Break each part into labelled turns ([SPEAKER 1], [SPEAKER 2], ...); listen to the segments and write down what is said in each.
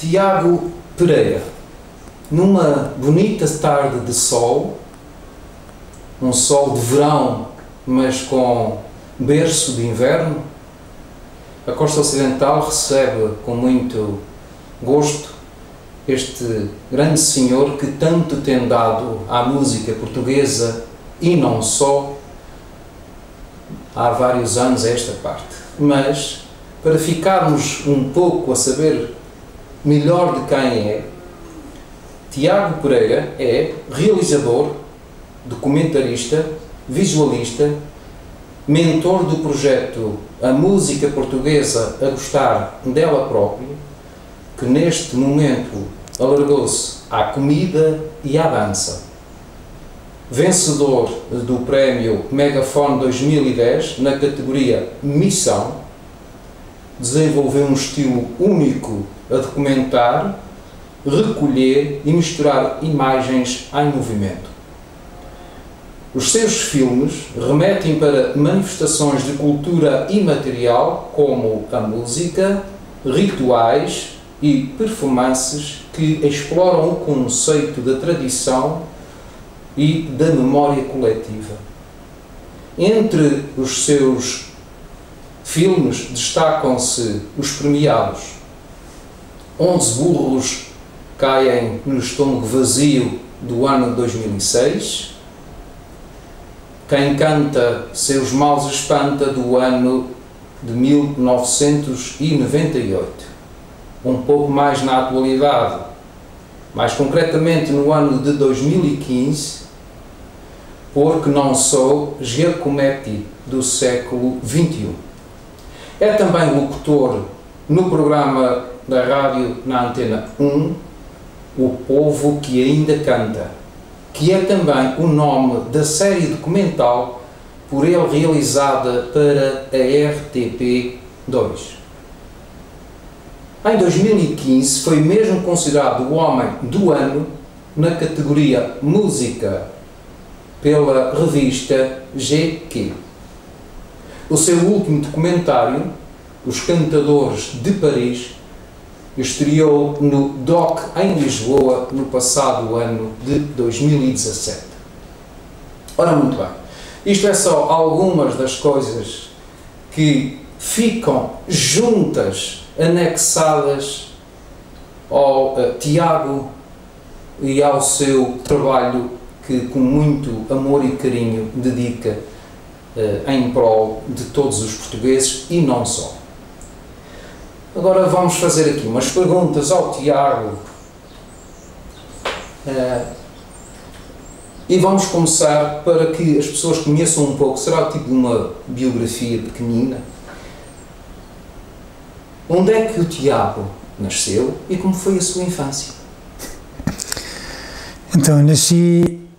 [SPEAKER 1] Tiago Pereira, numa bonita tarde de sol, um sol de verão, mas com berço de inverno, a Costa Ocidental recebe com muito gosto este grande senhor que tanto tem dado à música portuguesa e não só há vários anos a esta parte. Mas, para ficarmos um pouco a saber melhor de quem é, Tiago Pereira é realizador, documentarista, visualista, mentor do projeto A Música Portuguesa a Gostar dela Própria, que neste momento alargou-se à comida e à dança. Vencedor do prémio Megafone 2010 na categoria Missão, desenvolveu um estilo único a documentar, recolher e misturar imagens em movimento. Os seus filmes remetem para manifestações de cultura imaterial como a música, rituais e performances que exploram o conceito da tradição e da memória coletiva. Entre os seus filmes destacam-se os premiados 11 burros caem no estômago vazio do ano de 2006, Quem canta seus males espanta do ano de 1998. Um pouco mais na atualidade, mais concretamente no ano de 2015, Porque Não Sou Giacometti do século XXI. É também locutor no programa da rádio na Antena 1, O Povo que Ainda Canta, que é também o nome da série documental por ele realizada para a RTP2. Em 2015 foi mesmo considerado o Homem do Ano na categoria Música pela revista GQ. O seu último documentário, Os Cantadores de Paris, estreou no DOC em Lisboa no passado ano de 2017. Ora, muito bem, isto é só algumas das coisas que ficam juntas, anexadas ao Tiago e ao seu trabalho que com muito amor e carinho dedica em prol de todos os portugueses e não só. Agora vamos fazer aqui umas perguntas ao Tiago e vamos começar para que as pessoas conheçam um pouco, será tipo uma biografia pequenina. Onde é que o Tiago nasceu e como foi a sua infância?
[SPEAKER 2] Então,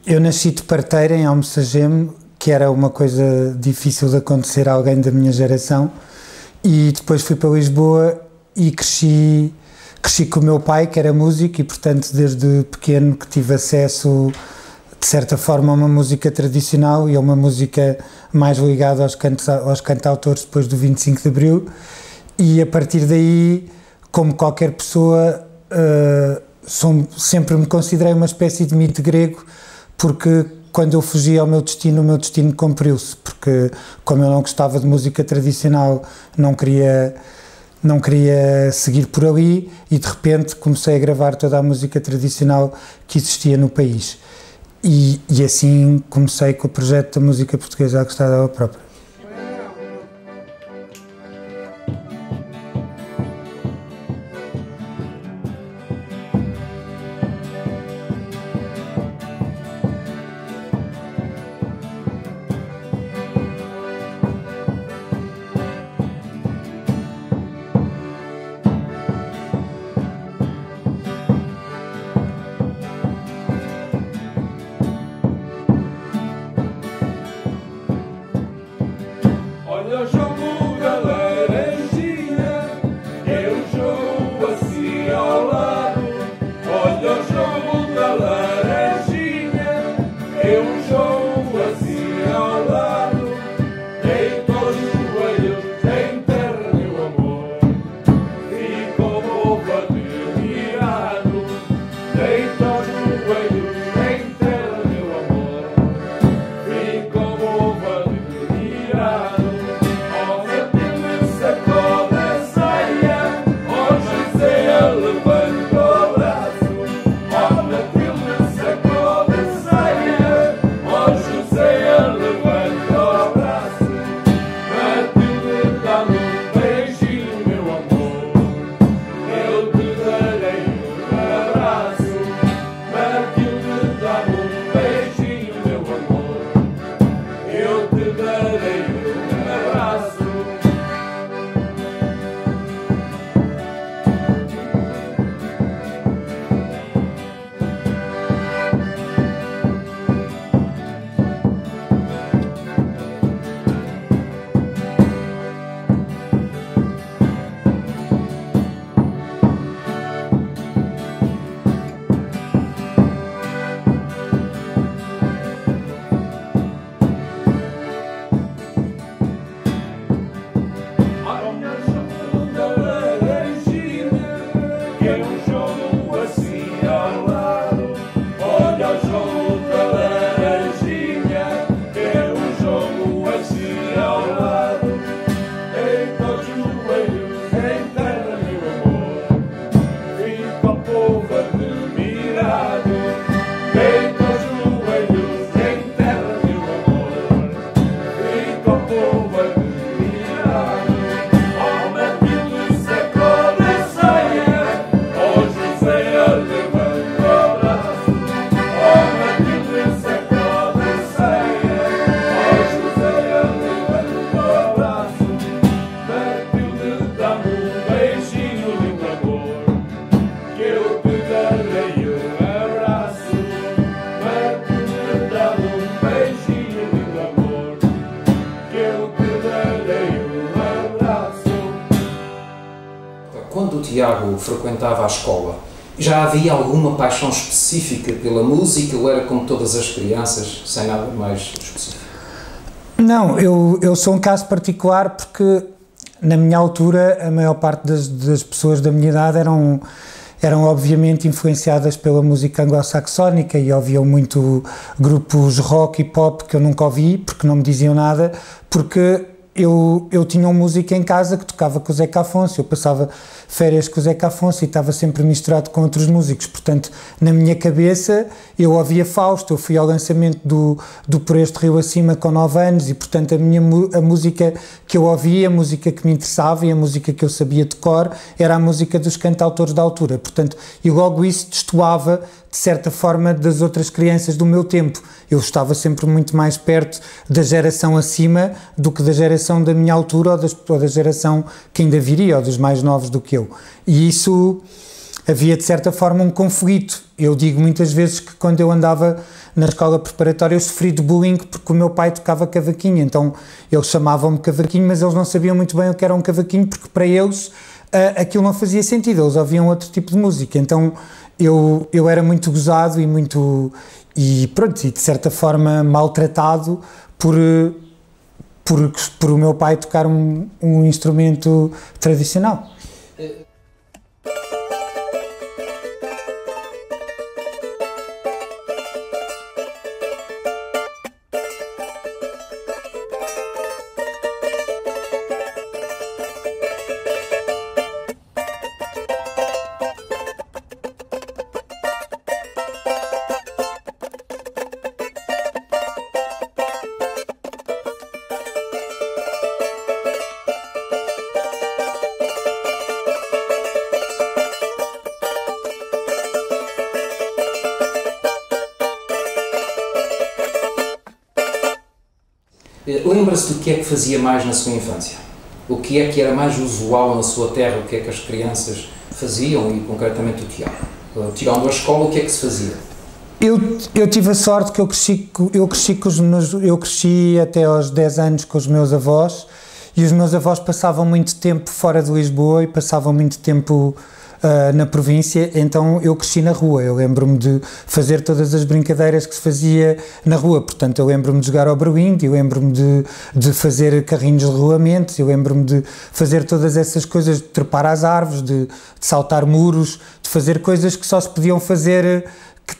[SPEAKER 2] eu nasci de parteira em Almocegeme, que era uma coisa difícil de acontecer a alguém da minha geração, e depois fui para Lisboa e cresci com o meu pai, que era músico, e portanto desde pequeno que tive acesso, de certa forma, a uma música tradicional e a uma música mais ligada aos cantautores depois do 25 de Abril, e a partir daí, como qualquer pessoa, sempre me considerei uma espécie de mito grego, porque quando eu fugi ao meu destino, o meu destino cumpriu-se, porque como eu não gostava de música tradicional, não queria seguir por ali, e de repente comecei a gravar toda a música tradicional que existia no país. E assim comecei com o projeto da música portuguesa a gostar dela própria.
[SPEAKER 1] Quando o Tiago frequentava a escola, já havia alguma paixão específica pela música ou era como todas as crianças, sem nada mais específico?
[SPEAKER 2] Não, eu sou um caso particular porque na minha altura a maior parte das pessoas da minha idade eram obviamente influenciadas pela música anglo-saxónica e ouviam muito grupos rock e pop que eu nunca ouvi porque não me diziam nada, porque eu tinha uma música em casa que tocava com o Zeca Afonso, eu passava férias com o Zeca Afonso e estava sempre misturado com outros músicos, portanto, na minha cabeça eu ouvia Fausto, eu fui ao lançamento do Por Este Rio Acima com 9 anos e, portanto, a música que eu ouvia, a música que me interessava e a música que eu sabia de cor era a música dos cantautores da altura, portanto, e logo isso destoava de certa forma das outras crianças do meu tempo. Eu estava sempre muito mais perto da geração acima do que da geração da minha altura ou da geração que ainda viria, ou dos mais novos do que eu. E isso havia de certa forma um conflito. Eu digo muitas vezes que quando eu andava na escola preparatória eu sofri de bullying porque o meu pai tocava cavaquinho, então eles chamavam-me cavaquinho, mas eles não sabiam muito bem o que era um cavaquinho porque para eles aquilo não fazia sentido, eles ouviam outro tipo de música, então eu era muito gozado e pronto, e de certa forma maltratado por o meu pai tocar um instrumento tradicional.
[SPEAKER 1] Lembra-se do que é que fazia mais na sua infância? O que é que era mais usual na sua terra? O que é que as crianças faziam e concretamente o Tiago? Tirando a escola, o que é que se fazia?
[SPEAKER 2] Eu tive a sorte que eu cresci até aos 10 anos com os meus avós e os meus avós passavam muito tempo fora de Lisboa e passavam muito tempo na província, então eu cresci na rua, eu lembro-me de fazer todas as brincadeiras que se fazia na rua, portanto eu lembro-me de jogar ao Bruindo, eu lembro-me de fazer carrinhos de rolamento, eu lembro-me de fazer todas essas coisas, de trepar às árvores, de saltar muros, de fazer coisas que só se podiam fazer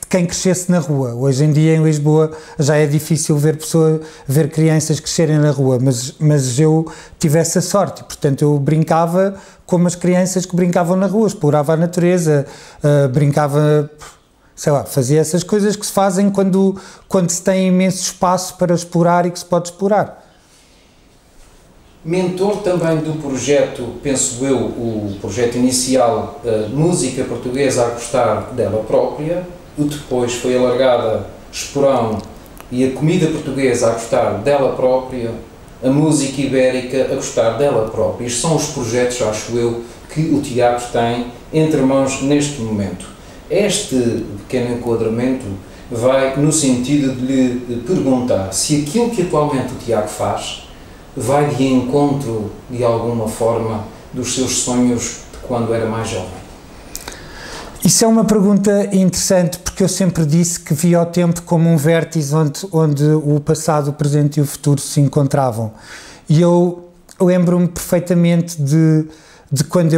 [SPEAKER 2] quem crescesse na rua. Hoje em dia em Lisboa já é difícil ver crianças crescerem na rua, mas eu tive essa sorte, portanto eu brincava como as crianças que brincavam na rua, explorava a natureza, brincava, sei lá, fazia essas coisas que se fazem quando se tem imenso espaço para explorar e que se pode explorar.
[SPEAKER 1] Mentor também do projeto, penso eu, o projeto inicial, Música Portuguesa a Gostar dela Própria, o depois foi alargada Esporão e a Comida Portuguesa a Gostar dela Própria, a Música Ibérica a Gostar dela Própria. Estes são os projetos, acho eu, que o Tiago tem entre mãos neste momento. Este pequeno enquadramento vai no sentido de lhe perguntar se aquilo que atualmente o Tiago faz vai de encontro, de alguma forma, dos seus sonhos de quando era mais jovem.
[SPEAKER 2] Isso é uma pergunta interessante, porque eu sempre disse que via o tempo como um vértice onde o passado, o presente e o futuro se encontravam. E eu lembro-me perfeitamente de quando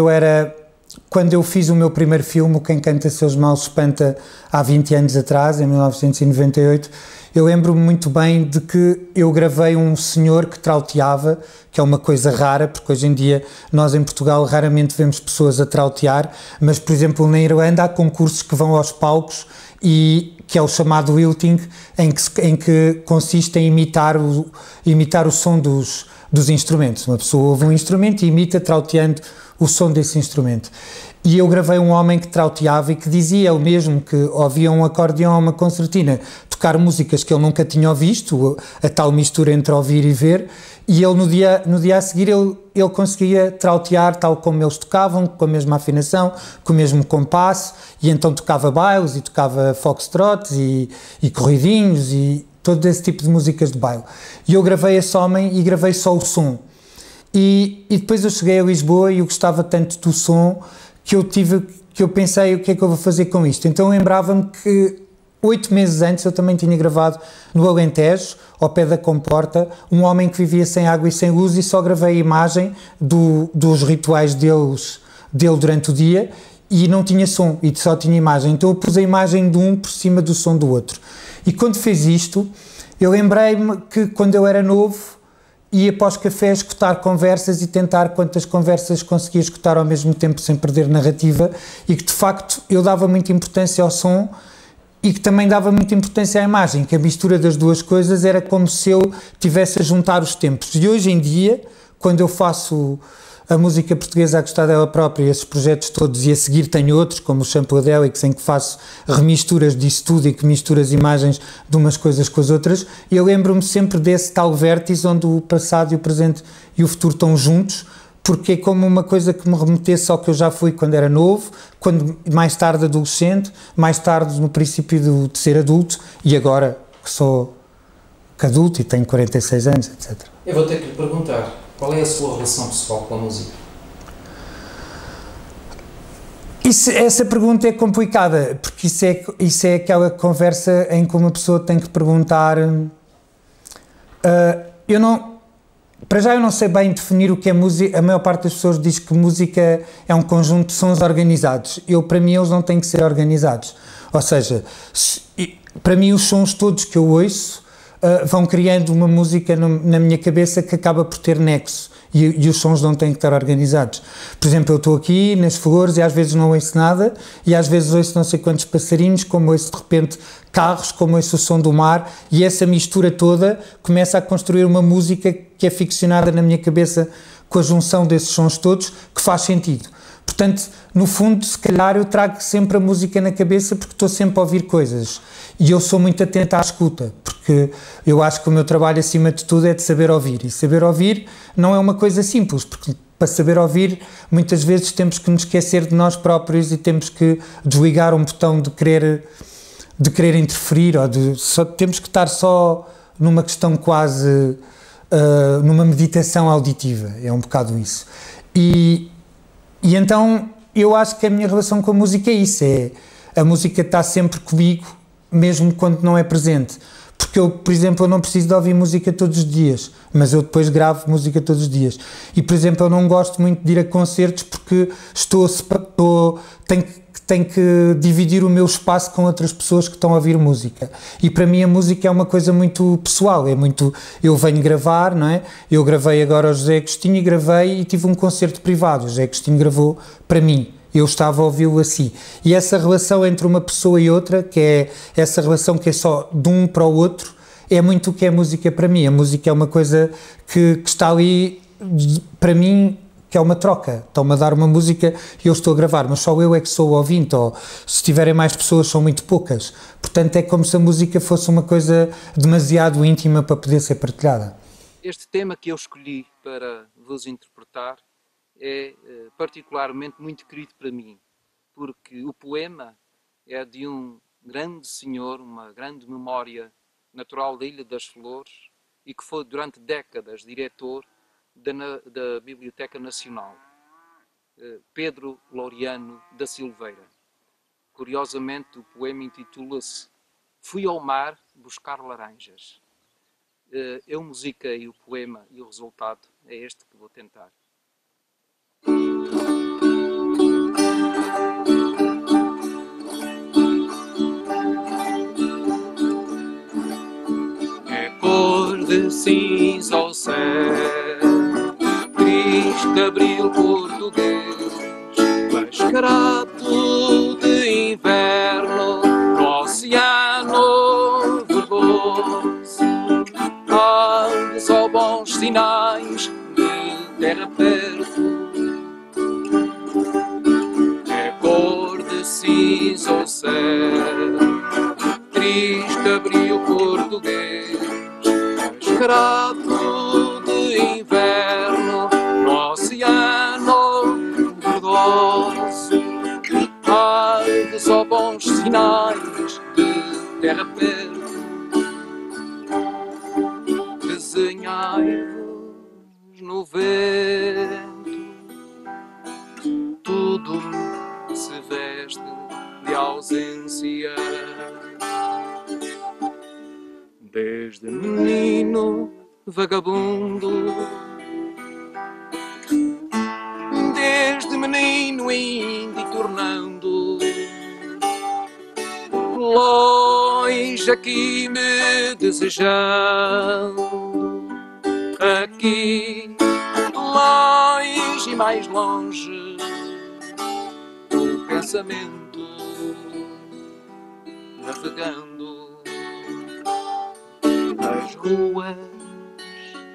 [SPEAKER 2] eu fiz o meu primeiro filme, Quem Canta Seus Males Espanta, há 20 anos atrás, em 1998, eu lembro-me muito bem de que eu gravei um senhor que trauteava, que é uma coisa rara, porque hoje em dia nós em Portugal raramente vemos pessoas a trautear, mas por exemplo na Irlanda há concursos que vão aos palcos e que é o chamado lilting, em que consiste em imitar o som dos instrumentos. Uma pessoa ouve um instrumento e imita trauteando o som desse instrumento. E eu gravei um homem que trauteava e que dizia ele mesmo que ouvia um acordeão, uma concertina, tocar músicas que ele nunca tinha visto, a tal mistura entre ouvir e ver, e ele no dia a seguir ele conseguia trautear tal como eles tocavam, com a mesma afinação, com o mesmo compasso, e então tocava bailes e tocava foxtrots e corridinhos e todo esse tipo de músicas de baile. E eu gravei esse homem e gravei só o som. E depois eu cheguei a Lisboa e eu gostava tanto do som que eu pensei, o que é que eu vou fazer com isto? Então lembrava-me que 8 meses antes eu também tinha gravado no Alentejo, ao pé da Comporta, um homem que vivia sem água e sem luz, e só gravei a imagem dos rituais dele durante o dia, e não tinha som, e só tinha imagem. Então eu pus a imagem de um por cima do som do outro. E quando fez isto, eu lembrei-me que quando eu era novo ia para os cafés escutar conversas e tentar quantas conversas conseguia escutar ao mesmo tempo sem perder narrativa, e que de facto eu dava muita importância ao som e que também dava muita importância à imagem, que a mistura das duas coisas era como se eu tivesse a juntar os tempos. E hoje em dia, quando eu faço a música portuguesa a gostar dela própria, esses projetos todos, e a seguir tenho outros, como o Shampoo-Adélico, em que faço remisturas disso tudo e que misturo as imagens de umas coisas com as outras, eu lembro-me sempre desse tal vértice onde o passado e o presente e o futuro estão juntos, porque é como uma coisa que me remetesse ao que eu já fui quando era novo, quando mais tarde adolescente, mais tarde no princípio de ser adulto, e agora que sou adulto e tenho 46 anos, etc.
[SPEAKER 1] Eu vou ter que lhe perguntar, qual é a sua relação pessoal com a música?
[SPEAKER 2] Essa pergunta é complicada, porque isso é aquela conversa em que uma pessoa tem que perguntar... Para já eu não sei bem definir o que é música. A maior parte das pessoas diz que música é um conjunto de sons organizados. Para mim eles não têm que ser organizados. Ou seja, para mim os sons todos que eu ouço vão criando uma música na minha cabeça que acaba por ter nexo, e os sons não têm que estar organizados. Por exemplo, eu estou aqui nas flores e às vezes não ouço nada, e às vezes ouço não sei quantos passarinhos, como ouço de repente carros, como ouço o som do mar, e essa mistura toda começa a construir uma música que é ficcionada na minha cabeça com a junção desses sons todos, que faz sentido. Portanto, no fundo, se calhar eu trago sempre a música na cabeça porque estou sempre a ouvir coisas, e eu sou muito atento à escuta, porque eu acho que o meu trabalho acima de tudo é de saber ouvir, e saber ouvir não é uma coisa simples, porque para saber ouvir muitas vezes temos que nos esquecer de nós próprios e temos que desligar um botão de querer interferir, ou temos que estar só numa questão quase, numa meditação auditiva, é um bocado isso. E então eu acho que a minha relação com a música é isso, a música está sempre comigo, mesmo quando não é presente. Porque eu, por exemplo, eu não preciso de ouvir música todos os dias, mas eu depois gravo música todos os dias. E, por exemplo, eu não gosto muito de ir a concertos porque tenho que dividir o meu espaço com outras pessoas que estão a ouvir música. E para mim a música é uma coisa muito pessoal, eu venho gravar, não é? Eu gravei agora o José Agostinho e tive um concerto privado, o José Agostinho gravou para mim. Eu estava a ouvi-lo assim. E essa relação entre uma pessoa e outra, que é essa relação que é só de um para o outro, é muito o que é música para mim. A música é uma coisa que está ali, para mim, que é uma troca. Estão-me a dar uma música e eu estou a gravar, mas só eu é que sou o ouvinte, ou se tiverem mais pessoas são muito poucas. Portanto, é como se a música fosse uma coisa demasiado íntima para poder ser partilhada.
[SPEAKER 3] Este tema que eu escolhi para vos interpretar é particularmente muito querido para mim, porque o poema é de um grande senhor, uma grande memória natural da Ilha das Flores, e que foi durante décadas diretor da Biblioteca Nacional, Pedro Laureano da Silveira. Curiosamente, o poema intitula-se Fui ao mar buscar laranjas. Eu musiquei o poema e o resultado é este que vou tentar. É cor de cinza ao céu, triste abril português, mascarado de inverno no oceano verdoso. Há só bons sinais de terra perto. É cor de cinza ao céu, triste abril português, mascarado de inverno no oceano verdoso. Há só bons sinais de terra perto. Desenhai-vos no vento tudo se veste de ausência. Desde menino vagabundo, desde menino indo e tornando, longe aqui me desejando, aqui longe e mais longe, o pensamento navegando. As ruas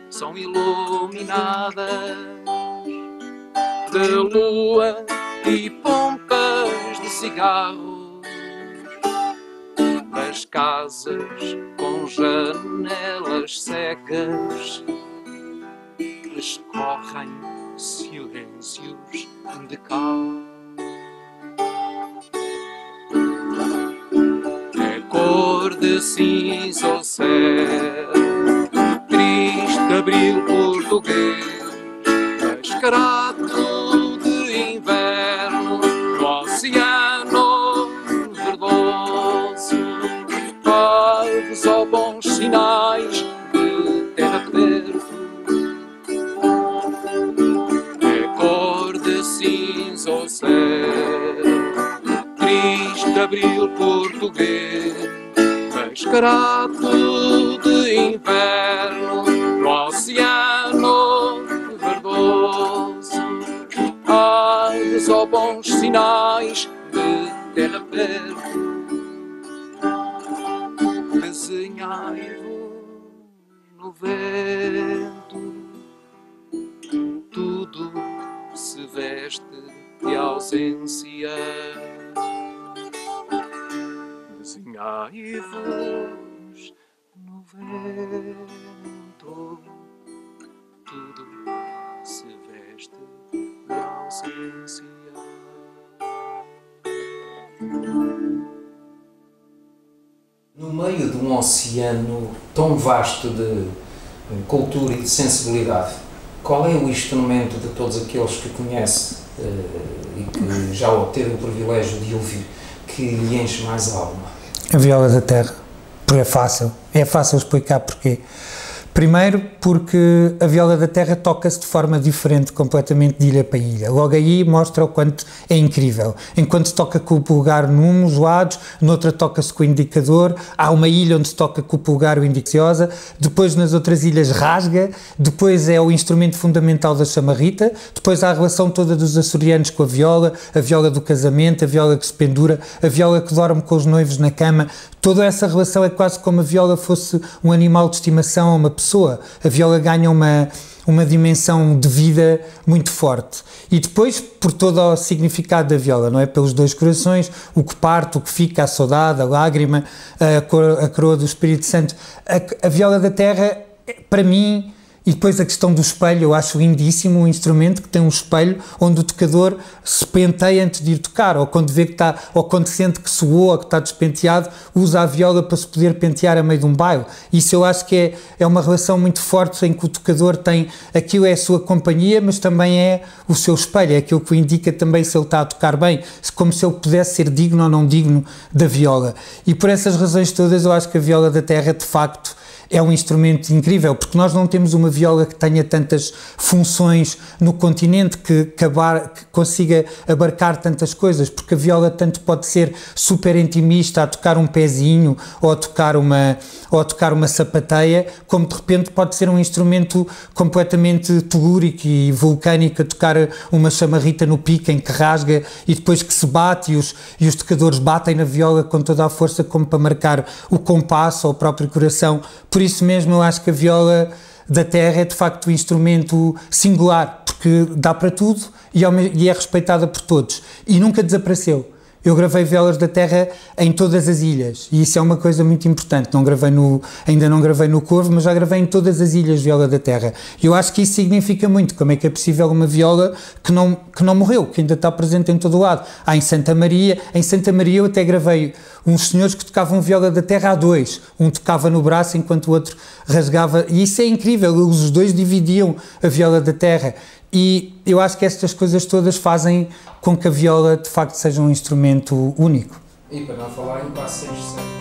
[SPEAKER 3] são iluminadas de lua e pompas de cigarros, as casas com janelas cegas escorrem silêncios de cal. É cor de cinza o céu, triste abril português, mascarado de inverno no oceano verdoso. Ai, só bons sinais de terra perto. É cor de cinza o céu, triste abril português, mascarado de inverno no oceano verdoso. Ai, só bons sinais de terra perto. Desenhai-vos no vento, tudo se veste de ausência. Desenhai-vos no vento, tudo se veste de ausência.
[SPEAKER 1] No meio de um oceano tão vasto de cultura e de sensibilidade, qual é o instrumento de todos aqueles que conhece e que já teve o privilégio de ouvir que lhe enche mais a alma?
[SPEAKER 2] A viola da terra, porque é fácil explicar porquê. Primeiro porque a viola da terra toca-se de forma diferente completamente de ilha para ilha. Logo aí mostra o quanto é incrível. Enquanto se toca com o polegar num dos lados, noutra toca-se com o indicador, há uma ilha onde se toca com o polegar o indiciosa, depois nas outras ilhas rasga, depois é o instrumento fundamental da chamarrita, depois há a relação toda dos açorianos com a viola do casamento, a viola que se pendura, a viola que dorme com os noivos na cama. Toda essa relação é quase como a viola fosse um animal de estimação a uma pessoa. A viola ganha uma dimensão de vida muito forte. E depois, por todo o significado da viola, não é? Pelos dois corações, o que parte, o que fica, a saudade, a lágrima, a coroa do Espírito Santo. A viola da terra, para mim, e depois a questão do espelho, eu acho lindíssimo um instrumento que tem um espelho onde o tocador se penteia antes de ir tocar, ou quando vê que está, ou quando sente que suou ou que está despenteado, usa a viola para se poder pentear a meio de um baile. Isso eu acho que é uma relação muito forte em que o tocador tem, aquilo é a sua companhia, mas também é o seu espelho, é aquilo que o indica também se ele está a tocar bem, como se ele pudesse ser digno ou não digno da viola. E por essas razões todas eu acho que a viola da terra de facto é um instrumento incrível, porque nós não temos uma viola que tenha tantas funções no continente, que consiga abarcar tantas coisas, porque a viola tanto pode ser super intimista, a tocar um pezinho, ou a tocar uma sapateia, como de repente pode ser um instrumento completamente telúrico e vulcânico, a tocar uma chamarrita no pico em que rasga e depois que se bate e os tocadores batem na viola com toda a força como para marcar o compasso ou o próprio coração. Por isso mesmo eu acho que a viola da terra é de facto um instrumento singular, porque dá para tudo e é respeitada por todos e nunca desapareceu. Eu gravei violas da terra em todas as ilhas e isso é uma coisa muito importante. Ainda não gravei no Corvo, mas já gravei em todas as ilhas viola da terra. Eu acho que isso significa muito. Como é que é possível uma viola que não morreu, que ainda está presente em todo o lado? Há em Santa Maria eu até gravei uns senhores que tocavam viola da terra a dois. Um tocava no braço enquanto o outro rasgava. E isso é incrível, os dois dividiam a viola da terra. E eu acho que estas coisas todas fazem com que a viola de facto seja um instrumento único.
[SPEAKER 1] E para não falar em passos sem exceção.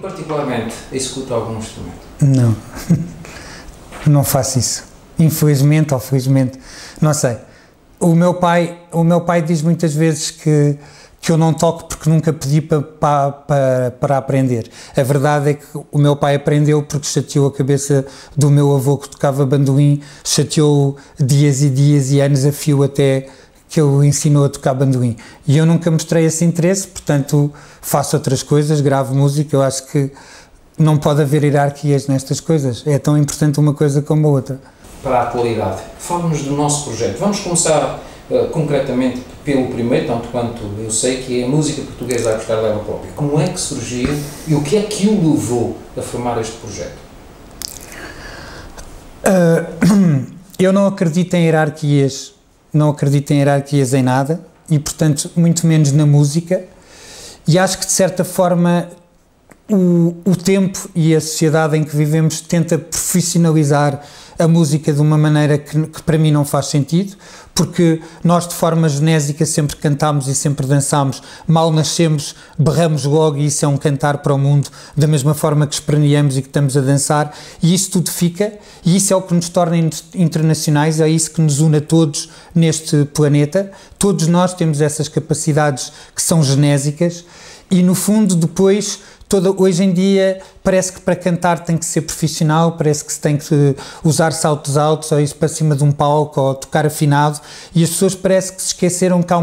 [SPEAKER 1] Particularmente, executa algum instrumento?
[SPEAKER 2] Não, não faço isso. Infelizmente ou felizmente, não sei. O meu pai diz muitas vezes que eu não toco porque nunca pedi para aprender. A verdade é que o meu pai aprendeu porque chateou a cabeça do meu avô que tocava bandolim, chateou dias e dias e anos a fio até que ele o ensinou a tocar bandolim. E eu nunca mostrei esse interesse, portanto faço outras coisas, gravo música. Eu acho que não pode haver hierarquias nestas coisas. É tão importante uma coisa como a outra.
[SPEAKER 1] Para a atualidade, fala-nos do nosso projeto. Vamos começar concretamente pelo primeiro, tanto quanto eu sei, que é a música portuguesa a buscar dela própria. Como é que surgiu e o que é que o levou a formar este projeto?
[SPEAKER 2] Eu não acredito em hierarquias. Não acredito em hierarquias em nada e, portanto, muito menos na música, e acho que, de certa forma, o tempo e a sociedade em que vivemos tenta profissionalizar a música de uma maneira que para mim não faz sentido, porque nós de forma genésica sempre cantámos e sempre dançámos, mal nascemos, berramos logo e isso é um cantar para o mundo, da mesma forma que esperneamos e que estamos a dançar, e isso tudo fica, e isso é o que nos torna internacionais, é isso que nos une a todos neste planeta. Todos nós temos essas capacidades que são genésicas e no fundo depois hoje em dia parece que para cantar tem que ser profissional, parece que se tem que usar saltos altos ou ir para cima de um palco ou tocar afinado, e as pessoas parece que se esqueceram que há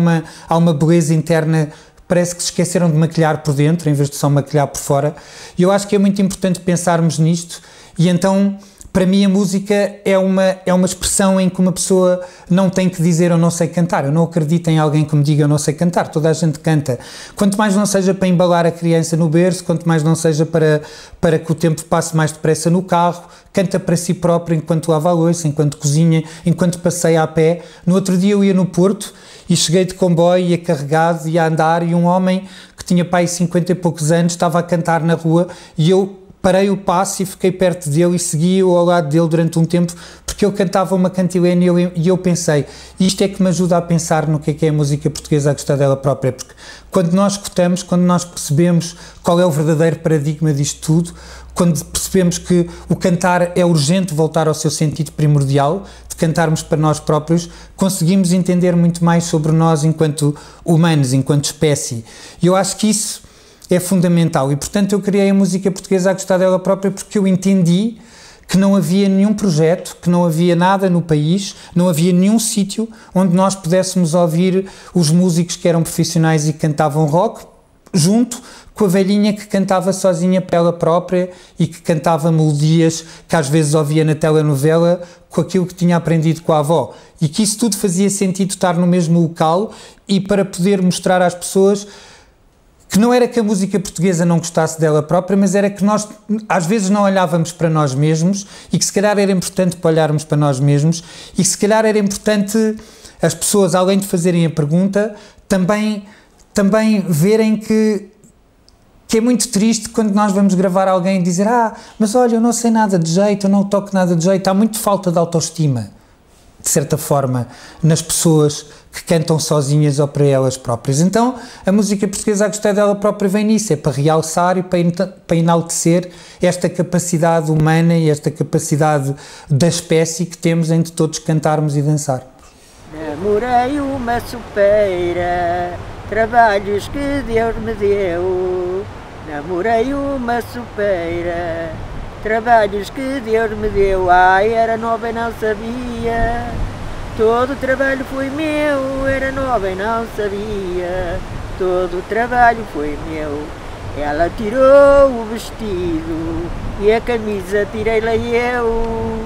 [SPEAKER 2] uma beleza interna, parece que se esqueceram de maquilhar por dentro em vez de só maquilhar por fora. E eu acho que é muito importante pensarmos nisto, e então para mim a música é uma expressão em que uma pessoa não tem que dizer eu não sei cantar. Eu não acredito em alguém que me diga eu não sei cantar. Toda a gente canta. Quanto mais não seja para embalar a criança no berço, quanto mais não seja para que o tempo passe mais depressa no carro, canta para si próprio enquanto lava a louça, enquanto cozinha, enquanto passeia a pé. No outro dia eu ia no Porto e cheguei de comboio, ia carregado, ia a andar, e um homem que tinha pai 50 e poucos anos estava a cantar na rua, e eu parei o passo e fiquei perto dele e segui-o ao lado dele durante um tempo, porque ele cantava uma cantilena e eu pensei, isto é que me ajuda a pensar no que é a música portuguesa a gostar dela própria, porque quando nós escutamos, quando nós percebemos qual é o verdadeiro paradigma disto tudo, quando percebemos que o cantar é urgente voltar ao seu sentido primordial, de cantarmos para nós próprios, conseguimos entender muito mais sobre nós enquanto humanos, enquanto espécie. E eu acho que isso é fundamental e, portanto, eu criei a música portuguesa a gostar dela própria porque eu entendi que não havia nenhum projeto, que não havia nada no país, não havia nenhum sítio onde nós pudéssemos ouvir os músicos que eram profissionais e que cantavam rock, junto com a velhinha que cantava sozinha para ela própria e que cantava melodias que às vezes ouvia na telenovela com aquilo que tinha aprendido com a avó. E que isso tudo fazia sentido estar no mesmo local e para poder mostrar às pessoas que não era que a música portuguesa não gostasse dela própria, mas era que nós às vezes não olhávamos para nós mesmos e que se calhar era importante para olharmos para nós mesmos e que se calhar era importante as pessoas, além de fazerem a pergunta, também verem que é muito triste quando nós vamos gravar alguém e dizer mas olha, eu não sei nada de jeito, eu não toco nada de jeito. Há muito falta de autoestima, de certa forma, nas pessoas que cantam sozinhas ou para elas próprias. Então, a música portuguesa a gostar dela própria vem nisso, é para realçar e para enaltecer esta capacidade humana e esta capacidade da espécie que temos em de todos cantarmos e dançar.
[SPEAKER 4] Namorei uma sopeira, trabalhos que Deus me deu. Namorei uma sopeira, trabalhos que Deus me deu. Ai, era nova e não sabia. Todo o trabalho foi meu, era nova e não sabia. Todo o trabalho foi meu. Ela tirou o vestido e a camisa tirei-la eu.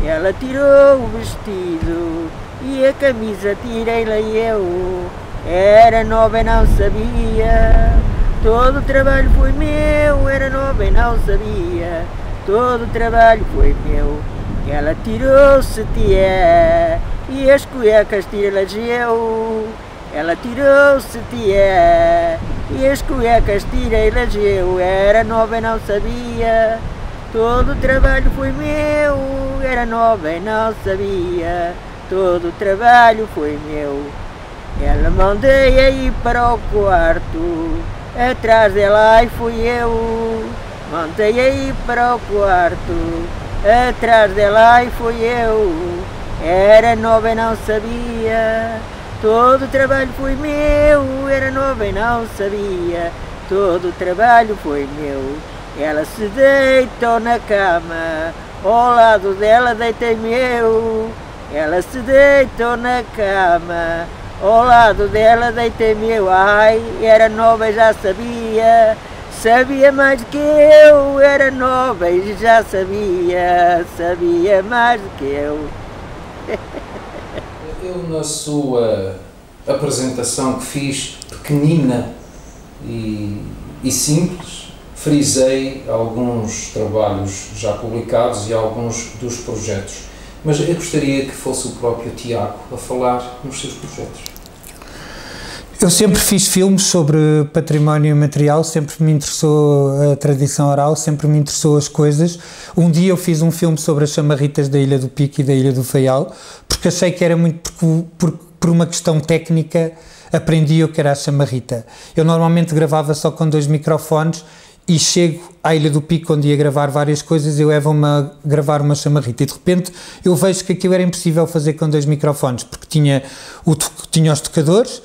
[SPEAKER 4] Ela tirou o vestido e a camisa tirei-la eu. Era nova e não sabia. Todo o trabalho foi meu, era nova e não sabia. Todo o trabalho foi meu. Ela tirou o sutiã e as cuecas tirei-las eu. Ela tirou o sutiã e as cuecas tirei-las eu. Era nova e não sabia. Todo o trabalho foi meu, era nova e não sabia. Todo o trabalho foi meu. Ela mandei a ir para o quarto, atrás dela e fui eu. Mandei a ir para o quarto, atrás dela e fui eu. Era nova e não sabia. Todo o trabalho foi meu, era nova e não sabia. Todo o trabalho foi meu. Ela se deitou na cama, ao lado dela deitei-me eu. Ela se deitou na cama, ao lado dela deitei-me eu. Ai, era nova e já sabia. Sabia mais do que eu, era nova e já sabia. Sabia mais do que eu.
[SPEAKER 1] Eu, na sua apresentação que fiz, pequenina e simples, frisei alguns trabalhos já publicados e alguns dos projetos. Mas eu gostaria que fosse o próprio Tiago a falar nos seus projetos.
[SPEAKER 2] Eu sempre fiz filmes sobre património material, sempre me interessou a tradição oral, sempre me interessou as coisas. Um dia eu fiz um filme sobre as chamarritas da Ilha do Pico e da Ilha do Faial, porque achei que era muito, por uma questão técnica, aprendi o que era a chamarrita. Eu normalmente gravava só com 2 microfones e chego à Ilha do Pico, onde ia gravar várias coisas, e levam-me a gravar uma chamarrita. E de repente eu vejo que aquilo era impossível fazer com 2 microfones, porque tinha os tocadores,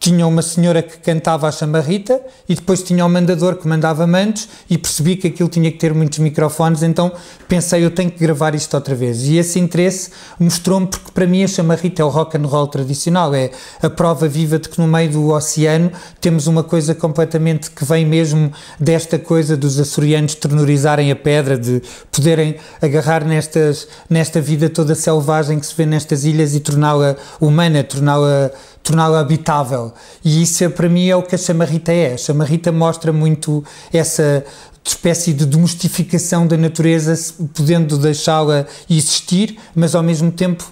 [SPEAKER 2] tinha uma senhora que cantava a chamarrita e depois tinha o mandador que mandava mantos, e percebi que aquilo tinha que ter muitos microfones. Então pensei, eu tenho que gravar isto outra vez. E esse interesse mostrou-me, porque para mim a chamarrita é o rock and roll tradicional, é a prova viva de que no meio do oceano temos uma coisa completamente que vem mesmo desta coisa dos açorianos ternorizarem a pedra, de poderem agarrar nesta vida toda selvagem que se vê nestas ilhas e torná-la humana, torná-la habitável. E isso para mim é o que a chamarrita é. A chamarrita mostra muito essa espécie de domestificação da natureza, podendo deixá-la existir, mas ao mesmo tempo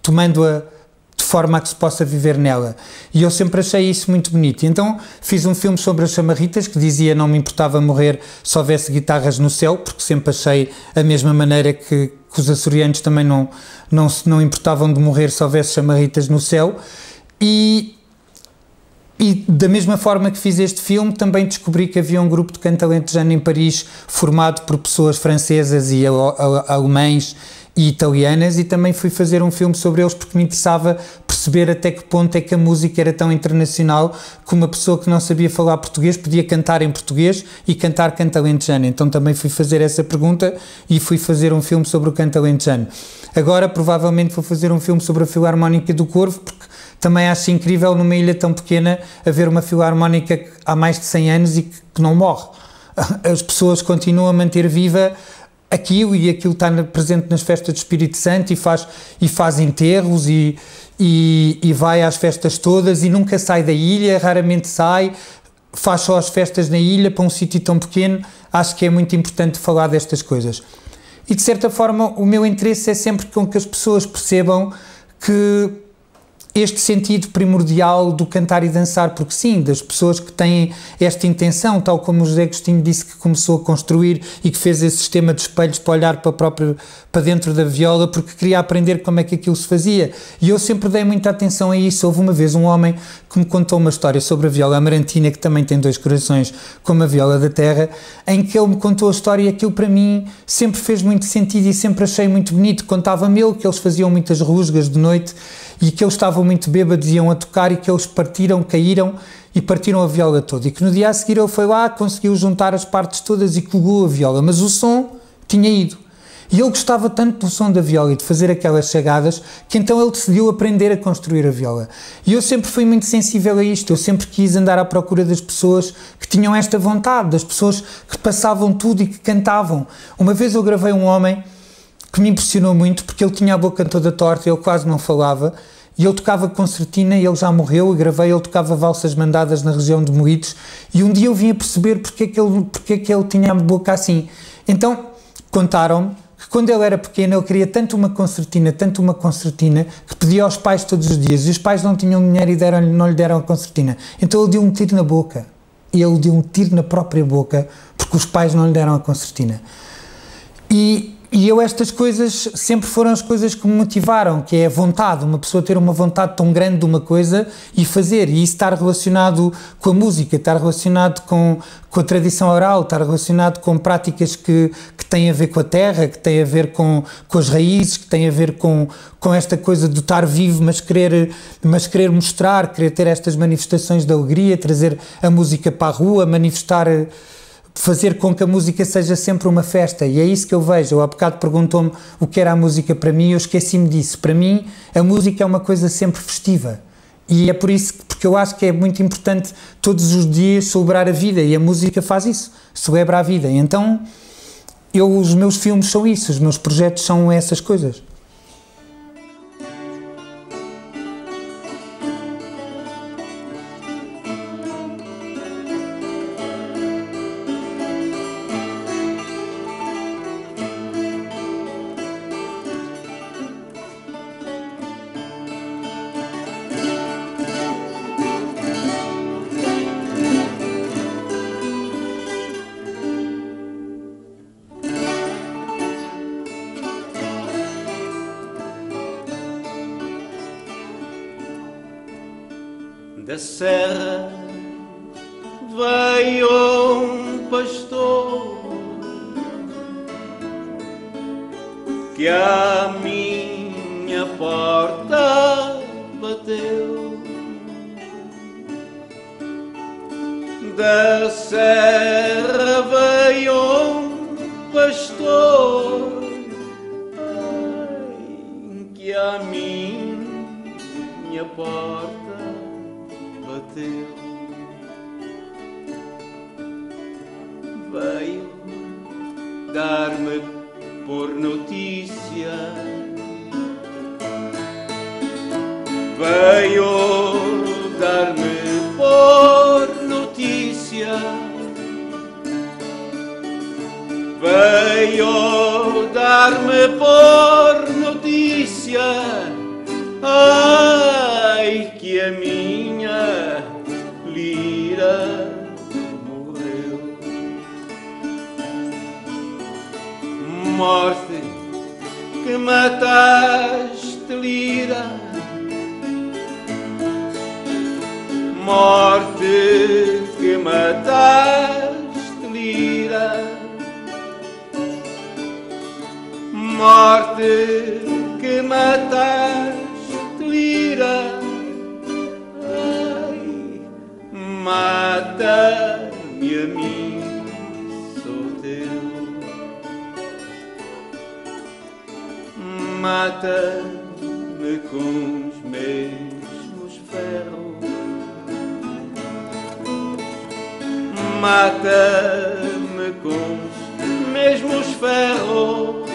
[SPEAKER 2] tomando-a de forma a que se possa viver nela. E eu sempre achei isso muito bonito. E então fiz um filme sobre as chamarritas que dizia não me importava morrer se houvesse guitarras no céu, porque sempre achei a mesma maneira que os açorianos também não importavam de morrer se houvesse chamarritas no céu. E da mesma forma que fiz este filme, também descobri que havia um grupo de canto alentejano em Paris formado por pessoas francesas e alemães e italianas, e também fui fazer um filme sobre eles porque me interessava perceber até que ponto é que a música era tão internacional que uma pessoa que não sabia falar português podia cantar em português e cantar canto alentejano. Então também fui fazer essa pergunta e fui fazer um filme sobre o canto alentejano. Agora provavelmente vou fazer um filme sobre a Filarmónica do Corvo, porque também acho incrível numa ilha tão pequena haver uma filarmónica há mais de 100 anos e que não morre. As pessoas continuam a manter viva aquilo, e aquilo está presente nas festas do Espírito Santo e faz enterros e vai às festas todas e nunca sai da ilha, raramente sai, faz só as festas na ilha para um sítio tão pequeno. Acho que é muito importante falar destas coisas. E de certa forma o meu interesse é sempre com que as pessoas percebam que este sentido primordial do cantar e dançar, porque sim, das pessoas que têm esta intenção, tal como o José Agostinho disse que começou a construir e que fez esse sistema de espelhos para olhar para dentro da viola, porque queria aprender como é que aquilo se fazia. E eu sempre dei muita atenção a isso. Houve uma vez um homem que me contou uma história sobre a viola amarantina, que também tem dois corações, como a viola da terra, em que ele me contou a história, e aquilo para mim sempre fez muito sentido e sempre achei muito bonito. Contava-me ele que eles faziam muitas rusgas de noite e que eles estavam muito bêbados, iam a tocar, e que eles caíram e partiram a viola toda, e que no dia a seguir ele foi lá, conseguiu juntar as partes todas e colgou a viola, mas o som tinha ido. E ele gostava tanto do som da viola e de fazer aquelas chagadas, que então ele decidiu aprender a construir a viola. E eu sempre fui muito sensível a isto. Eu sempre quis andar à procura das pessoas que tinham esta vontade, das pessoas que passavam tudo e que cantavam. Uma vez eu gravei um homem que me impressionou muito, porque ele tinha a boca toda torta, ele quase não falava, e ele tocava concertina, e ele já morreu, e gravei, ele tocava valsas mandadas na região de Moitos, e um dia eu vim a perceber porque é que ele tinha a boca assim. Então, contaram-me que quando ele era pequeno, ele queria tanto uma concertina, que pedia aos pais todos os dias, e os pais não tinham dinheiro e não lhe deram a concertina. Então ele deu um tiro na boca, e ele deu um tiro na própria boca, porque os pais não lhe deram a concertina. E eu, estas coisas sempre foram as coisas que me motivaram, que é a vontade, uma pessoa ter uma vontade tão grande de uma coisa e fazer, e isso estar relacionado com a música, estar relacionado com a tradição oral, estar relacionado com práticas que têm a ver com a terra, que têm a ver com as raízes, que têm a ver com esta coisa de estar vivo, mas querer mostrar, querer ter estas manifestações de alegria, trazer a música para a rua, manifestar, fazer com que a música seja sempre uma festa. E é isso que eu vejo. Há bocado perguntou-me o que era a música para mim, eu esqueci-me disso. Para mim, a música é uma coisa sempre festiva. E é por isso, porque eu acho que é muito importante todos os dias celebrar a vida, e a música faz isso, celebra a vida. E então, os meus filmes são isso, os meus projetos são essas coisas.
[SPEAKER 5] Da serra veio um pastor que à minha porta bateu. Da serra veio um pastor que à minha porta bateu. Veio dar-me por notícia, veio dar-me por notícia, veio dar-me por notícia. mataste, lira, morte que mataste, lira, morte que mataste, lira, ai, mata-me a mim, sou teu. Mata-me com os mesmos ferros, mata-me com os mesmos ferros,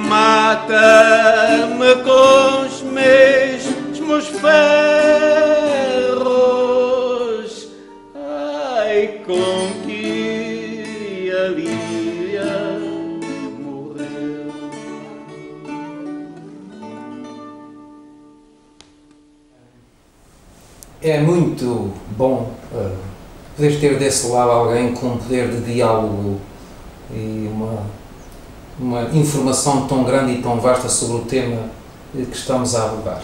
[SPEAKER 5] mata-me com os mesmos ferros, ai, com que a Lília morreu.
[SPEAKER 1] É muito bom poder ter desse lado alguém com um poder de diálogo e uma informação tão grande e tão vasta sobre o tema que estamos a abordar.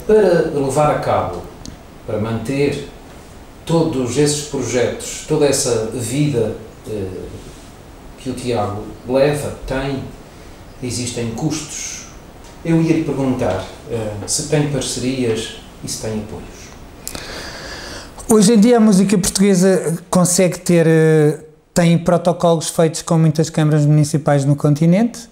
[SPEAKER 1] Para levar a cabo, para manter todos esses projetos, toda essa vida que o Tiago leva, existem custos. Eu ia lhe perguntar se tem parcerias e se tem apoios.
[SPEAKER 2] Hoje em dia a música portuguesa consegue ter, tem protocolos feitos com muitas câmaras municipais no continente,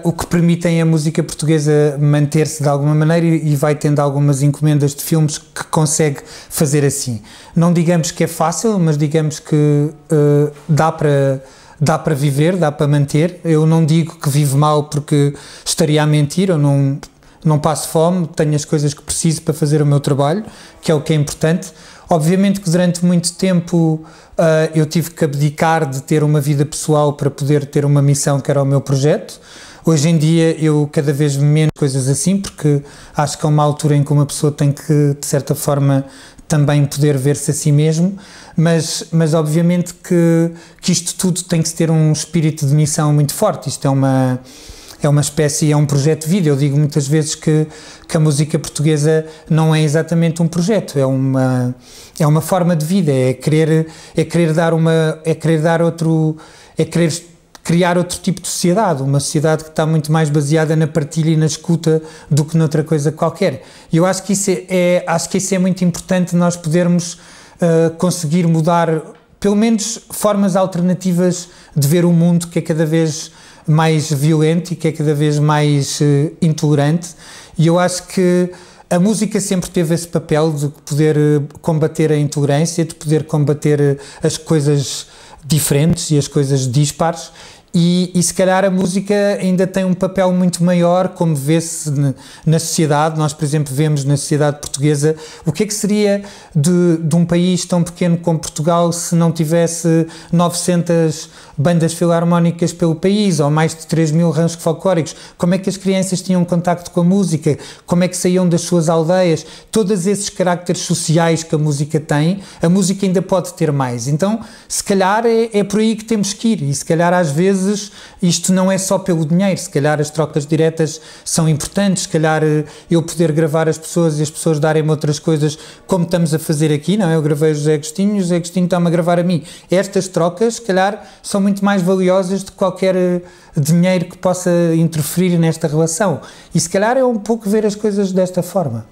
[SPEAKER 2] o que permitem a música portuguesa manter-se de alguma maneira e vai tendo algumas encomendas de filmes que consegue fazer assim. Não digamos que é fácil, mas digamos que dá para viver, dá para manter. Eu não digo que vivo mal porque estaria a mentir, eu não passo fome, tenho as coisas que preciso para fazer o meu trabalho, que é o que é importante. Obviamente que durante muito tempo eu tive que abdicar de ter uma vida pessoal para poder ter uma missão que era o meu projeto. Hoje em dia eu cada vez menos coisas assim, porque acho que é uma altura em que uma pessoa tem que, de certa forma, também poder ver-se a si mesmo, mas obviamente que isto tudo tem que ter um espírito de missão muito forte. Isto é uma espécie, é um projeto de vida. Eu digo muitas vezes que a música portuguesa não é exatamente um projeto, é uma forma de vida, é querer criar outro tipo de sociedade, uma sociedade que está muito mais baseada na partilha e na escuta do que noutra coisa qualquer. E eu acho que isso é muito importante, nós podermos conseguir mudar, pelo menos, formas alternativas de ver o mundo, que é cada vez mais violento e que é cada vez mais intolerante, e eu acho que a música sempre teve esse papel de poder combater a intolerância, de poder combater as coisas diferentes e as coisas dispares, e se calhar a música ainda tem um papel muito maior, como vê-se na sociedade. Nós, por exemplo, vemos na sociedade portuguesa o que é que seria de um país tão pequeno como Portugal se não tivesse 900 bandas filarmónicas pelo país, ou mais de 3.000 ranchos folclóricos. Como é que as crianças tinham contacto com a música? Como é que saíam das suas aldeias? Todos esses caracteres sociais que a música tem, a música ainda pode ter mais. Então, se calhar é por aí que temos que ir, e se calhar às vezes isto não é só pelo dinheiro, se calhar as trocas diretas são importantes, se calhar eu poder gravar as pessoas e as pessoas darem-me outras coisas, como estamos a fazer aqui, não é? Eu gravei o José Agostinho está-me a gravar a mim. Estas trocas, se calhar, são muito mais valiosas do que qualquer dinheiro que possa interferir nesta relação. E se calhar é um pouco ver as coisas desta forma.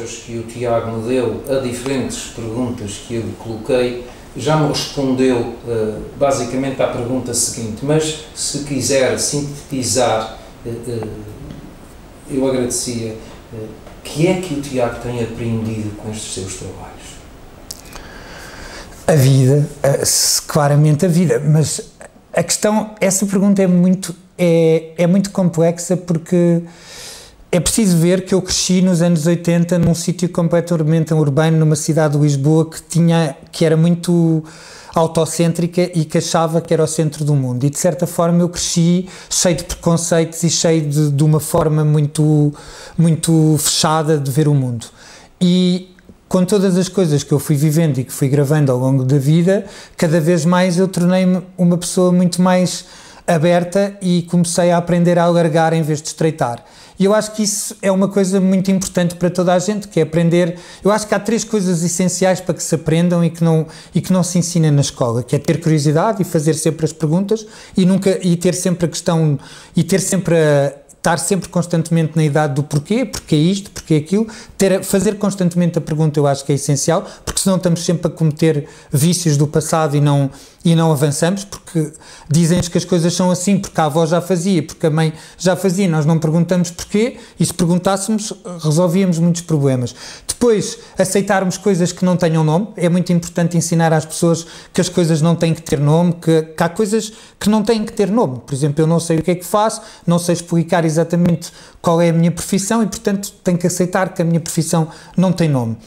[SPEAKER 1] respostas que o Tiago me deu a diferentes perguntas que eu lhe coloquei, já me respondeu basicamente à pergunta seguinte, mas se quiser sintetizar, eu agradecia. Que é que o Tiago tem aprendido com estes seus trabalhos?
[SPEAKER 2] A vida, claramente a vida, mas a questão, essa pergunta é muito complexa, porque é preciso ver que eu cresci nos anos 80 num sítio completamente urbano, numa cidade de Lisboa que era muito autocêntrica e que achava que era o centro do mundo, e de certa forma eu cresci cheio de preconceitos e cheio de uma forma muito fechada de ver o mundo. E com todas as coisas que eu fui vivendo e que fui gravando ao longo da vida, cada vez mais eu tornei-me uma pessoa muito mais aberta e comecei a aprender a alargar em vez de estreitar. E eu acho que isso é uma coisa muito importante para toda a gente, que é aprender. Eu acho que há 3 coisas essenciais para que se aprendam e que não se ensina na escola, que é ter curiosidade e fazer sempre as perguntas e ter sempre a questão e estar sempre constantemente na idade do porquê isto, porquê aquilo, fazer constantemente a pergunta eu acho que é essencial, porque senão estamos sempre a cometer vícios do passado e não avançamos, porque dizem-nos que as coisas são assim, porque a avó já fazia, porque a mãe já fazia, nós não perguntamos porquê, e se perguntássemos resolvíamos muitos problemas. Depois, aceitarmos coisas que não tenham nome, é muito importante ensinar às pessoas que as coisas não têm que ter nome, que há coisas que não têm que ter nome. Por exemplo, eu não sei o que é que faço, não sei explicar exatamente qual é a minha profissão e, portanto, tenho que aceitar que a minha profissão não tem nome.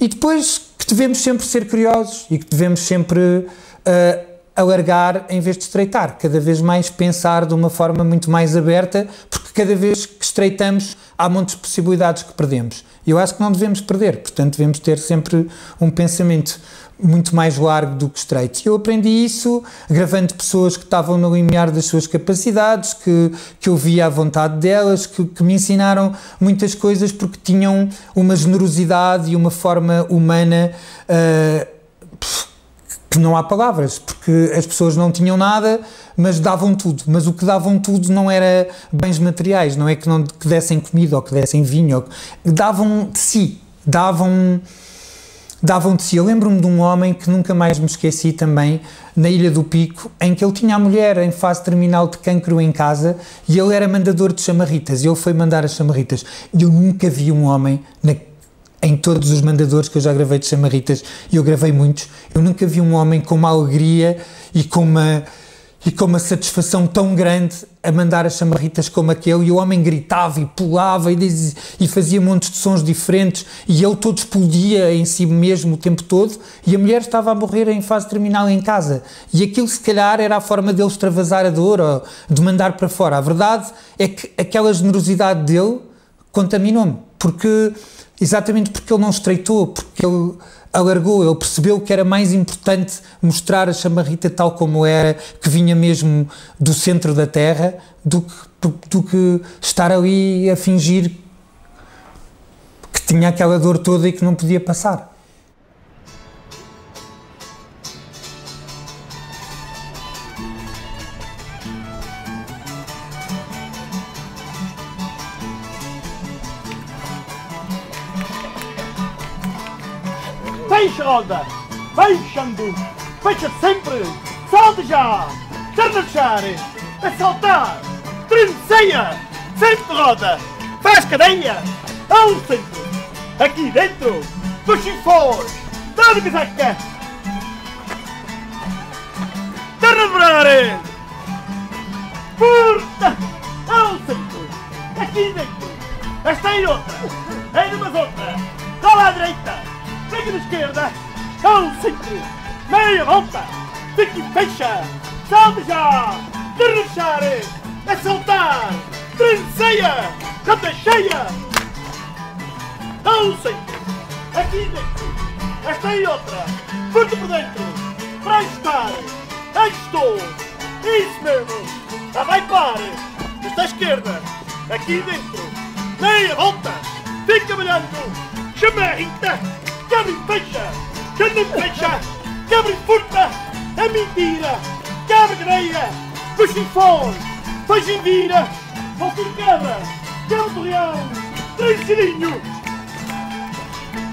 [SPEAKER 2] E depois que devemos sempre ser curiosos e que devemos sempre alargar em vez de estreitar, cada vez mais pensar de uma forma muito mais aberta, porque cada vez que estreitamos há montes de possibilidades que perdemos. E eu acho que não devemos perder, portanto devemos ter sempre um pensamento muito mais largo do que estreito. E eu aprendi isso gravando pessoas que estavam no limiar das suas capacidades, que eu via a vontade delas, que me ensinaram muitas coisas porque tinham uma generosidade e uma forma humana que não há palavras, porque as pessoas não tinham nada, mas davam tudo. Mas o que davam tudo não era bens materiais, não é que dessem comida ou que dessem vinho, davam de si, davam de si. Eu lembro-me de um homem que nunca mais me esqueci também, na Ilha do Pico, em que ele tinha a mulher em fase terminal de cancro em casa e ele era mandador de chamarritas, e ele foi mandar as chamarritas. E eu nunca vi um homem, em todos os mandadores que eu já gravei de chamarritas, e eu gravei muitos, eu nunca vi um homem com uma alegria e com uma satisfação tão grande a mandar as chamarritas como aquele. E o homem gritava e pulava e fazia montes de sons diferentes, e ele todo explodia em si mesmo o tempo todo, e a mulher estava a morrer em fase terminal em casa, e aquilo se calhar era a forma dele extravasar a dor ou de mandar para fora. A verdade é que aquela generosidade dele contaminou-me, exatamente porque ele não estreitou, porque ele alargou, ele percebeu que era mais importante mostrar a chamarrita tal como era, que vinha mesmo do centro da terra, do que estar ali a fingir que tinha aquela dor toda e que não podia passar.
[SPEAKER 6] Fecha, roda! Fechando! Fecha sempre! Salta já! Ternachar! A saltar! Trinceia! Sempre roda! Faz cadeia! Ao centro! Aqui dentro! Puxa e foge! Dá de casaca! Ternachar! Furta! Ao centro! Aqui dentro! Esta é outra! É umas outra! Cola à direita! Pega da esquerda, ao centro, meia volta, fica e fecha, salta já, derrachar, a saltar, trinceia, canta cheia, ao centro, aqui dentro, esta e outra, forte por dentro, para ajustar, ajustou, isso mesmo, já vai par, esta esquerda, aqui dentro, meia volta, fica malhando, chamarrita, quebra e fecha, quebra e furta, é mentira, quebra greia, puxa e foge, faz e vira, volta e quebra o leão, três cilinho,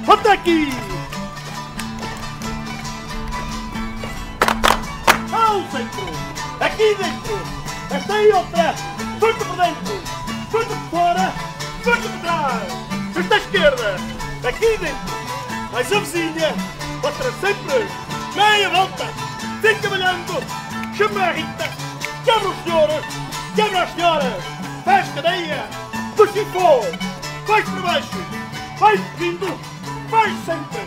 [SPEAKER 6] Volta aqui! Ao centro! Aqui dentro! Esta aí outra! Surta por dentro! Surta por fora! Surta por trás! Esta esquerda! Aqui dentro! Mais a vizinha! Outra sempre! Meia volta! Fica malhando! Chama a Rita! Quebra os senhores! Quebra as senhoras! Faz cadeia! Puxa e for! Vai para baixo! Vai subindo! Vai sempre!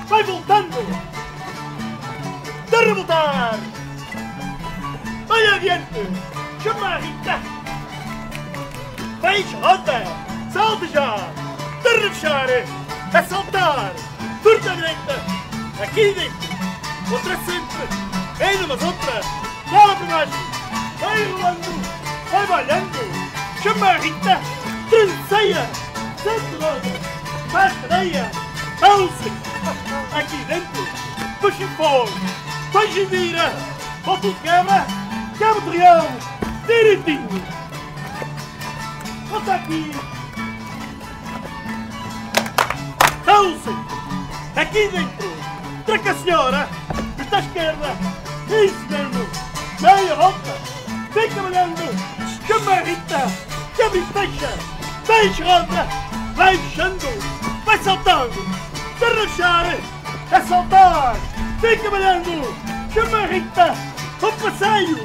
[SPEAKER 6] Vai voltando! De revoltar! Vai adiante! Chama a Rita! Fecha, roda! Salta já! De revechar! A saltar! Turta à direita! Aqui dentro! Outra sempre! Ainda mas outra! Bola para baixo! Vai rolando! Vai balhando! Chama a Rita! Tranceia! Sente roda! Faz cadeia! Alce! Aqui dentro! Puxa e fogo! Faz e vira! Volta de quebra! Quebra de real! Direitinho! Volta aqui! Alce! Aqui dentro! Traca a senhora! Está à esquerda! Isso mesmo! Meia volta! Vem caminhando! Chama a Rita! Quebra e fecha! Deixa roda! Vai fechando! Vai saltando! Derrachar! A saltar! Vem caminhando! Chama a Rita! Ao passeio!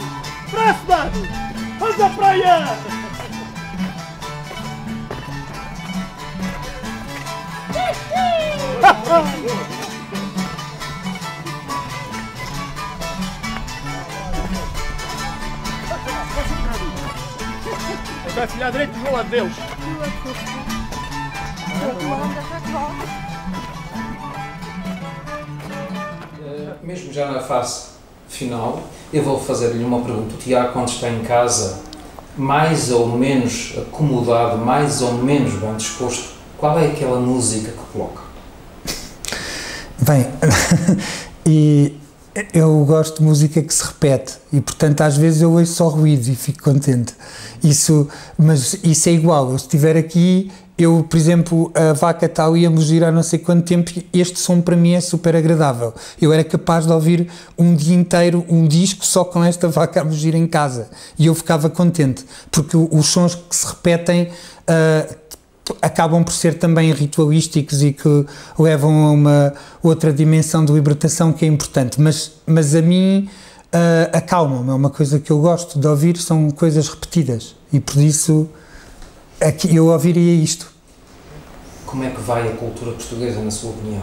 [SPEAKER 6] Braço dado! Vamos à praia! Vai filhar direito do lado deles.
[SPEAKER 1] Mesmo já na fase final, eu vou fazer-lhe uma pergunta. O Tiago, quando está em casa, mais ou menos acomodado, mais ou menos bem disposto, qual é aquela música que coloca?
[SPEAKER 2] Bem, e eu gosto de música que se repete e, portanto, às vezes eu ouço só ruídos e fico contente. Mas isso é igual. Eu, se estiver aqui, eu, por exemplo, a vaca está ali a mugir há não sei quanto tempo e este som para mim é super agradável. Eu era capaz de ouvir um dia inteiro um disco só com esta vaca a mugir em casa e eu ficava contente, porque os sons que se repetem acabam por ser também ritualísticos e que levam a uma outra dimensão de libertação que é importante, mas a mim acalmam-me, é uma coisa que eu gosto de ouvir, são coisas repetidas e por isso aqui eu ouviria isto.
[SPEAKER 1] Como é que vai a cultura portuguesa, na sua opinião?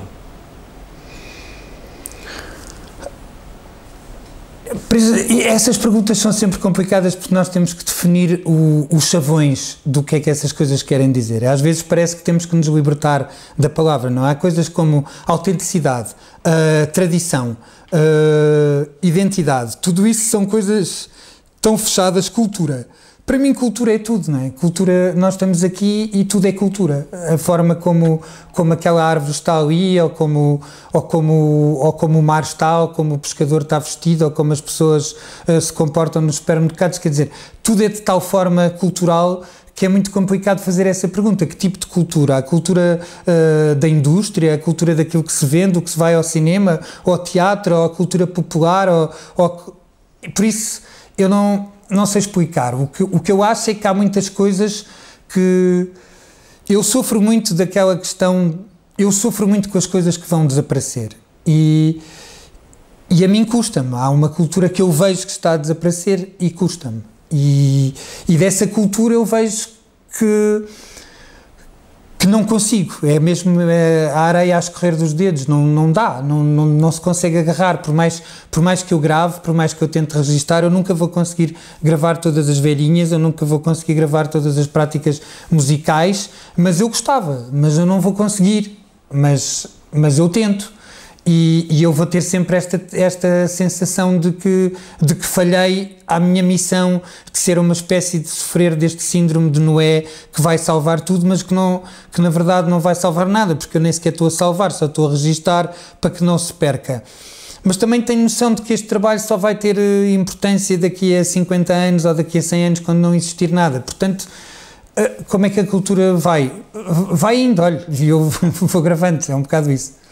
[SPEAKER 2] Essas perguntas são sempre complicadas porque nós temos que definir os chavões do que é que essas coisas querem dizer. Às vezes parece que temos que nos libertar da palavra, não é? Há coisas como autenticidade, tradição, identidade, tudo isso são coisas tão fechadas. Cultura. Para mim cultura é tudo, não é? Cultura, nós estamos aqui e tudo é cultura. A forma como aquela árvore está ali, ou como o mar está, ou como o pescador está vestido, ou como as pessoas se comportam nos supermercados, quer dizer, tudo é de tal forma cultural que é muito complicado fazer essa pergunta. Que tipo de cultura? A cultura da indústria, a cultura daquilo que se vende, o que se vai ao cinema, ou ao teatro, ou a cultura popular, por isso eu não sei explicar. O que eu acho é que há muitas coisas que eu sofro muito daquela questão, eu sofro muito com as coisas que vão desaparecer e a mim custa-me. Há uma cultura que eu vejo que está a desaparecer e custa-me e dessa cultura eu vejo que não consigo, é mesmo a areia a escorrer dos dedos, não dá, não se consegue agarrar, por mais que eu grave, por mais que eu tente registar, eu nunca vou conseguir gravar todas as velhinhas, eu nunca vou conseguir gravar todas as práticas musicais, mas eu gostava, mas eu não vou conseguir, mas eu tento. E eu vou ter sempre esta sensação de que falhei à minha missão de ser uma espécie de sofrer deste síndrome de Noé que vai salvar tudo, mas que na verdade não vai salvar nada, porque eu nem sequer estou a salvar, só estou a registar para que não se perca. Mas também tenho noção de que este trabalho só vai ter importância daqui a 50 anos ou daqui a 100 anos, quando não existir nada. Portanto, como é que a cultura vai? Vai indo, olha, e eu vou gravando, é um bocado isso.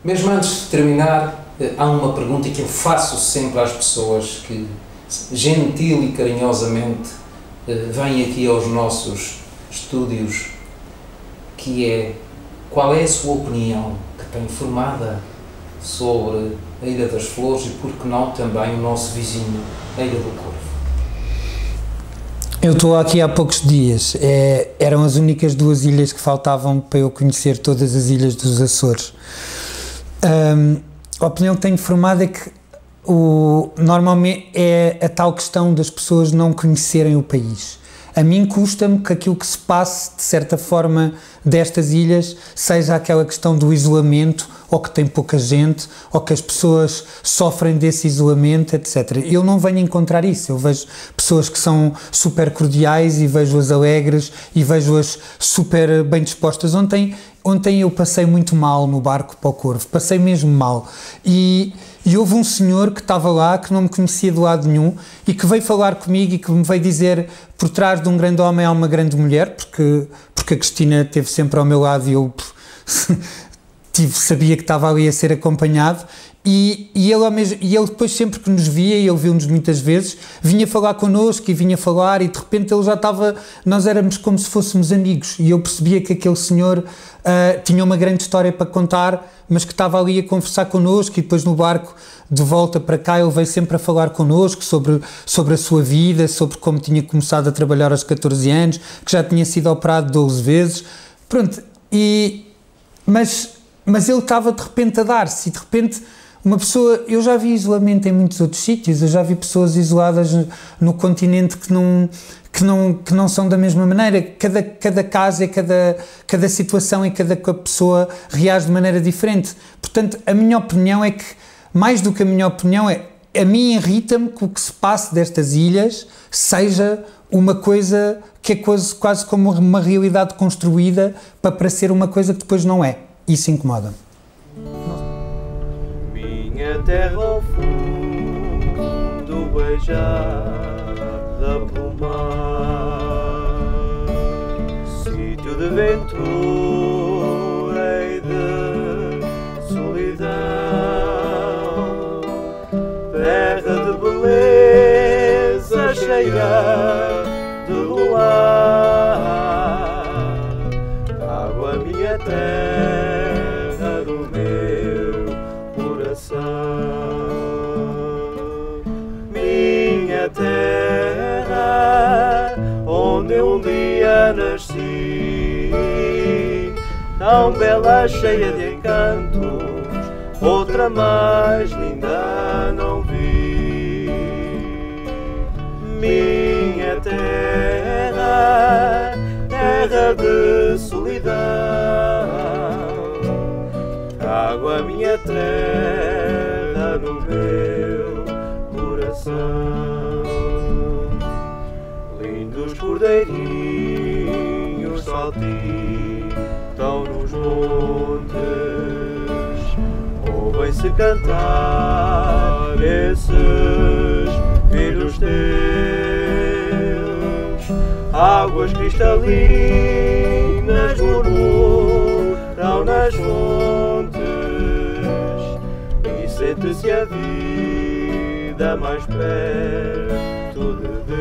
[SPEAKER 1] Mesmo antes de terminar, há uma pergunta que eu faço sempre às pessoas que, gentil e carinhosamente, vêm aqui aos nossos estúdios, que é: qual é a sua opinião que tem formada sobre a Ilha das Flores e, por que não, também o nosso vizinho, a Ilha do Corvo?
[SPEAKER 2] Eu estou aqui há poucos dias, eram as únicas 2 ilhas que faltavam para eu conhecer todas as ilhas dos Açores. A opinião que tenho formado é que normalmente é a tal questão das pessoas não conhecerem o país. A mim custa-me que aquilo que se passe, de certa forma, destas ilhas, seja aquela questão do isolamento, ou que tem pouca gente, ou que as pessoas sofrem desse isolamento, etc. Eu não venho encontrar isso. Eu vejo pessoas que são super cordiais e vejo-as alegres e vejo-as super bem dispostas. Ontem eu passei muito mal no barco para o Corvo, passei mesmo mal. E houve um senhor que estava lá, que não me conhecia de lado nenhum, e que veio falar comigo e que me veio dizer: por trás de um grande homem há uma grande mulher, porque a Cristina esteve sempre ao meu lado e eu sabia que estava ali a ser acompanhado. E ele depois, sempre que nos via, e ele viu-nos muitas vezes, vinha falar connosco e vinha falar, e de repente ele já estava, nós éramos como se fôssemos amigos, e eu percebia que aquele senhor tinha uma grande história para contar, mas que estava ali a conversar connosco, e depois no barco de volta para cá ele veio sempre a falar connosco sobre a sua vida, sobre como tinha começado a trabalhar aos 14 anos, que já tinha sido operado 12 vezes, pronto, mas ele estava de repente a dar-se, e de repente uma pessoa, eu já vi isolamento em muitos outros sítios, eu já vi pessoas isoladas no continente que não são da mesma maneira. Cada caso, cada situação e cada pessoa reage de maneira diferente. Portanto, a minha opinião é que, mais do que a minha opinião, a mim irrita-me que o que se passe destas ilhas seja uma coisa que é quase como uma realidade construída para ser uma coisa que depois não é. Isso incomoda-me.
[SPEAKER 5] Minha terra ao fundo beijada pelo mar, sítio de ventura e de solidão, terra de beleza cheia de luar, água minha terra do meu minha terra, onde um dia nasci, tão bela, cheia de encantos, outra mais linda não vi. Minha terra, terra de solidão, trago a minha terra no meu coração. Lindos cordeirinhos saltitam nos montes, ouvem-se cantar esses filhos teus. Águas cristalinas murmuram nas fontes e sente-se a vida mais perto de Deus.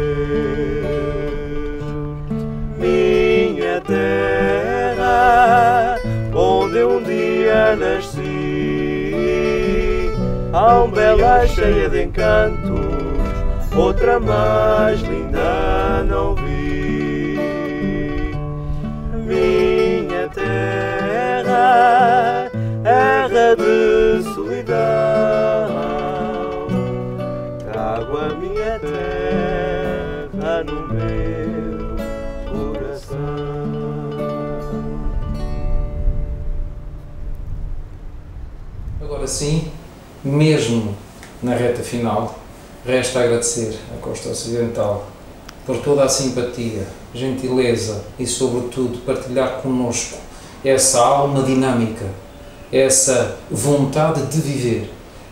[SPEAKER 5] Minha terra, onde um dia nasci, tão bela, cheia de encantos, outra mais linda não vi. Minha terra, terra de solidão, trago a minha terra no meu coração.
[SPEAKER 1] Agora sim, mesmo na reta final, resta agradecer à Costa Ocidental por toda a simpatia, gentileza e, sobretudo, partilhar connosco essa alma dinâmica, essa vontade de viver,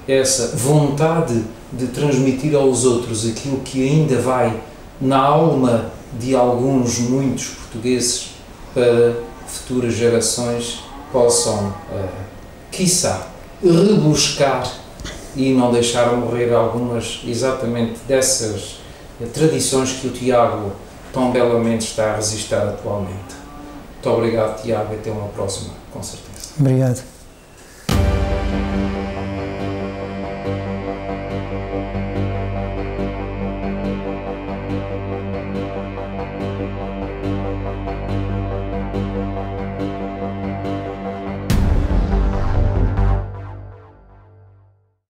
[SPEAKER 1] essa vontade de transmitir aos outros aquilo que ainda vai na alma de alguns, muitos portugueses, para futuras gerações possam, quiçá, rebuscar e não deixar morrer algumas exatamente dessas tradições que o Tiago tão belamente está a resistir atualmente. Muito obrigado, Tiago, e até uma próxima, com certeza.
[SPEAKER 2] Obrigado.